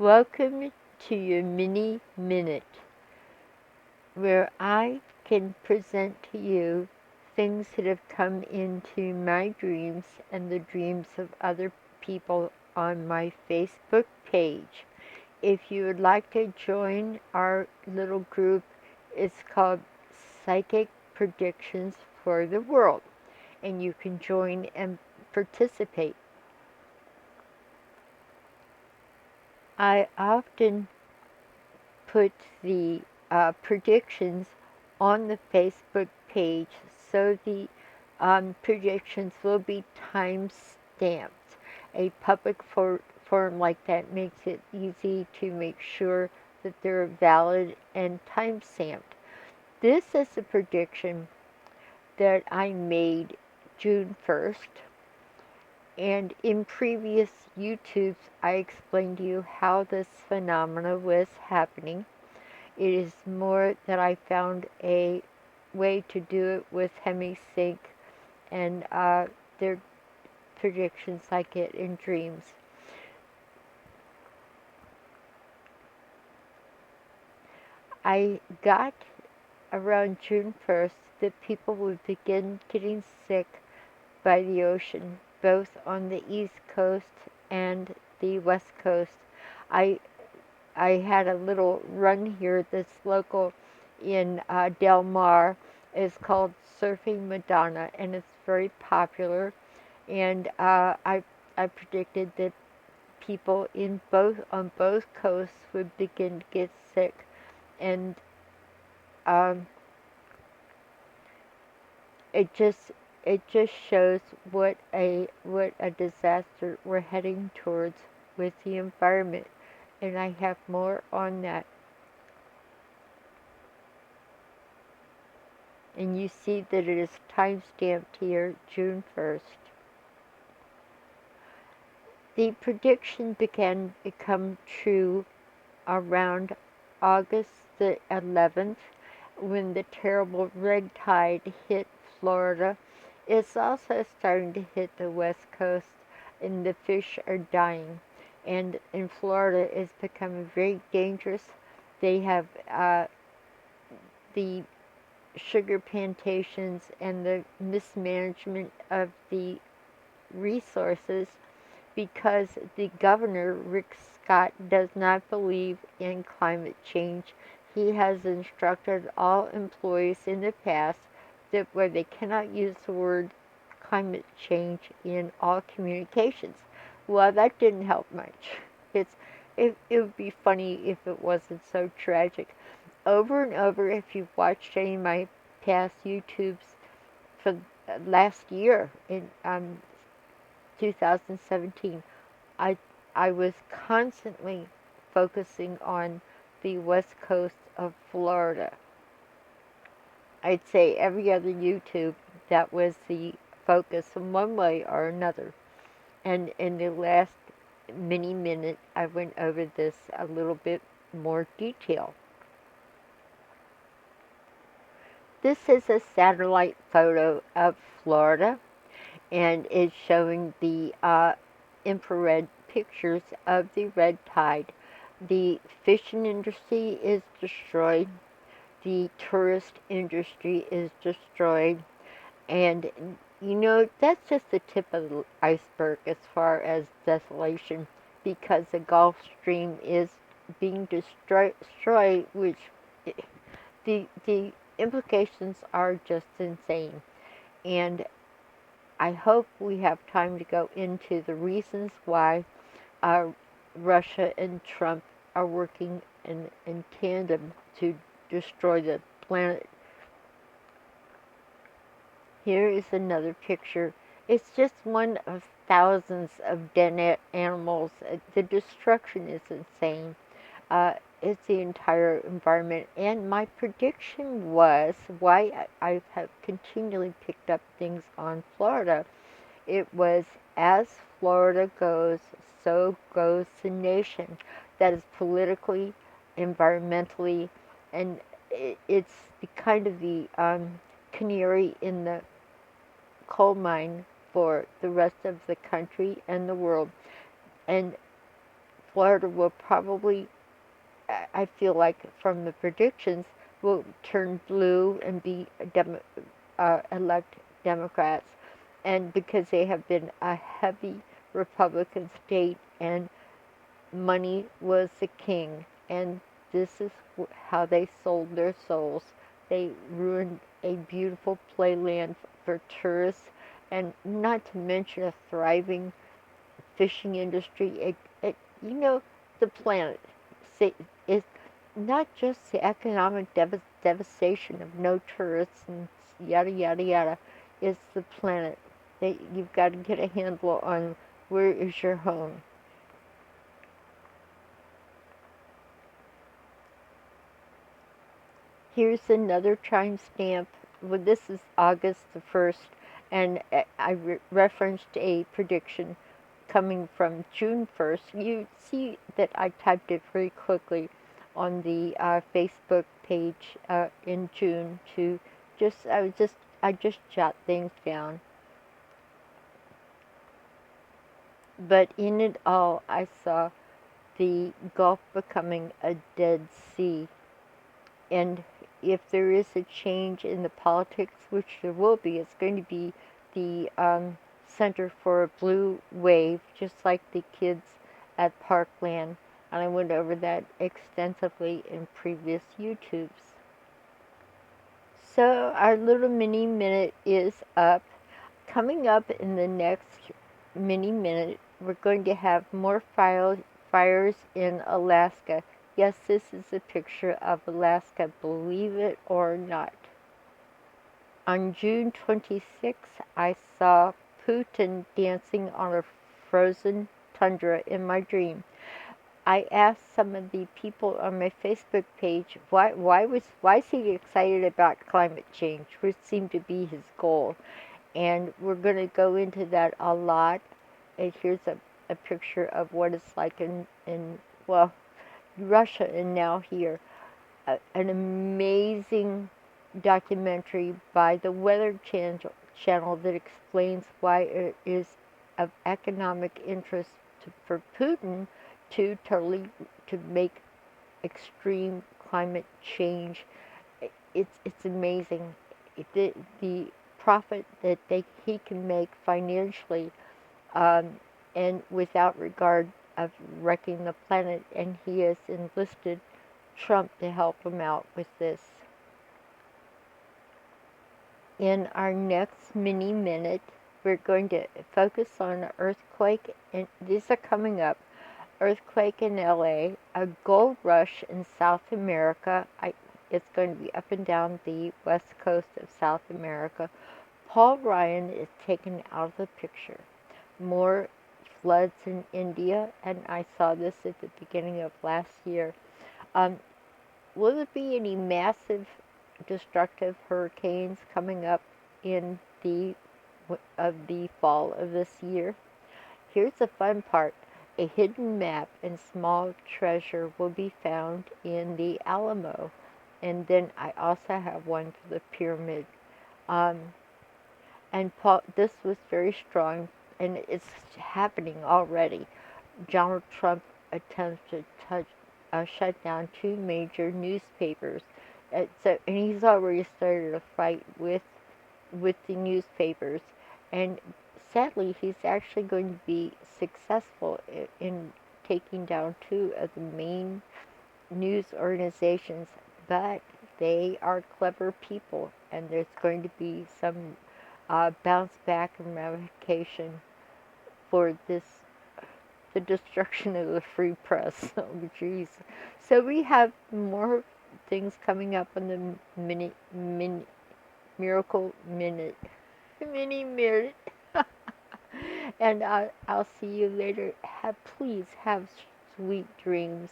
Welcome to your mini minute, where I can present to you things that have come into my dreams and the dreams of other people on my Facebook page. If you would like to join our little group, it's called Psychic Predictions for the World, and you can join and participate. I often put the predictions on the Facebook page, so the predictions will be time stamped. A public forum like that makes it easy to make sure that they're valid and time stamped. This is a prediction that I made June 1st. And in previous YouTubes, I explained to you how this phenomena was happening. It is more that I found a way to do it with HemiSync and their predictions I get in dreams. I got around June 1st that people would begin getting sick by the ocean, both on the East Coast and the West Coast. I I had a little run here that's local in Del Mar. It's called Surfing Madonna, and it's very popular. And I predicted that people in both on both coasts would begin to get sick, and um, it just it just shows what a disaster we're heading towards with the environment. And I have more on that. And you see that it is time-stamped here, June 1st. The prediction began to become true around August the 11th, when the terrible red tide hit Florida. It's also starting to hit the West Coast, and the fish are dying. And in Florida, it's becoming very dangerous. They have the sugar plantations and the mismanagement of the resources, because the governor, Rick Scott, does not believe in climate change. He has instructed all employees in the past that where they cannot use the word climate change in all communications. Well, that didn't help much. It would be funny if it wasn't so tragic. Over and over, if you've watched any of my past YouTubes for last year in 2017, I I was constantly focusing on the west coast of Florida. I'd say every other YouTube, that was the focus in one way or another. And in the last mini minute, I went over this a little bit more detail. This is a satellite photo of Florida, and it's showing the infrared pictures of the red tide. The fishing industry is destroyed, the tourist industry is destroyed, and that's just the tip of the iceberg as far as desolation, because the Gulf Stream is being destroyed, which the implications are just insane. And I hope we have time to go into the reasons why Russia and Trump are working in tandem to destroy the planet. Here is another picture. It's just one of thousands of dead animals. The destruction is insane. It's the entire environment. And my prediction was why I have continually picked up things on Florida. It was, as Florida goes, so goes the nation. That is politically, environmentally, and it's the kind of the canary in the coal mine for the rest of the country and the world. And Florida will probably, I feel like from the predictions, will turn blue and be elect Democrats, and because they have been a heavy Republican state and money was the king, and this is how they sold their souls. They ruined a beautiful playland for tourists, and not to mention a thriving fishing industry. The planet is not just the economic devastation of no tourists and yada yada yada. It's the planet. You've got to get a handle on where is your home. Here's another timestamp. Well, this is August the 1st, and I referenced a prediction coming from June 1st. You see that I typed it very quickly on the Facebook page in June to I just jot things down. But in it all, I saw the Gulf becoming a Dead Sea. And if there is a change in the politics, which there will be, it's going to be the Center for a Blue Wave, just like the kids at Parkland. And I went over that extensively in previous YouTubes. So our little mini minute is up. Coming up in the next mini minute, we're going to have more fires in Alaska. Yes, this is a picture of Alaska, believe it or not. On June 26th, I saw Putin dancing on a frozen tundra in my dream. I asked some of the people on my Facebook page why is he excited about climate change, which seemed to be his goal. And we're going to go into that a lot. And here's a picture of what it's like in Russia and now here. An amazing documentary by the Weather Channel that explains why it is of economic interest for Putin to make extreme climate change. It's amazing. The profit that he can make financially, and without regard of wrecking the planet, and he has enlisted Trump to help him out with this. In our next mini minute, we're going to focus on an earthquake, and these are coming up. Earthquake in LA, a gold rush in South America. It's going to be up and down the west coast of South America. Paul Ryan is taken out of the picture. More floods in India, and I saw this at the beginning of last year. Will there be any massive destructive hurricanes coming up in the fall of this year? Here's the fun part. A hidden map and small treasure will be found in the Alamo. And then I also have one for the pyramid. And Paul, this was very strong, and it's happening already. Donald Trump attempts to shut down two major newspapers. And he's already started a fight with the newspapers. And sadly, he's actually going to be successful in taking down two of the main news organizations, but they are clever people, and there's going to be some bounce back and ramification for the destruction of the free press. Oh, jeez. So we have more things coming up on the miracle minute. Mini minute. And I'll see you later. Please have sweet dreams.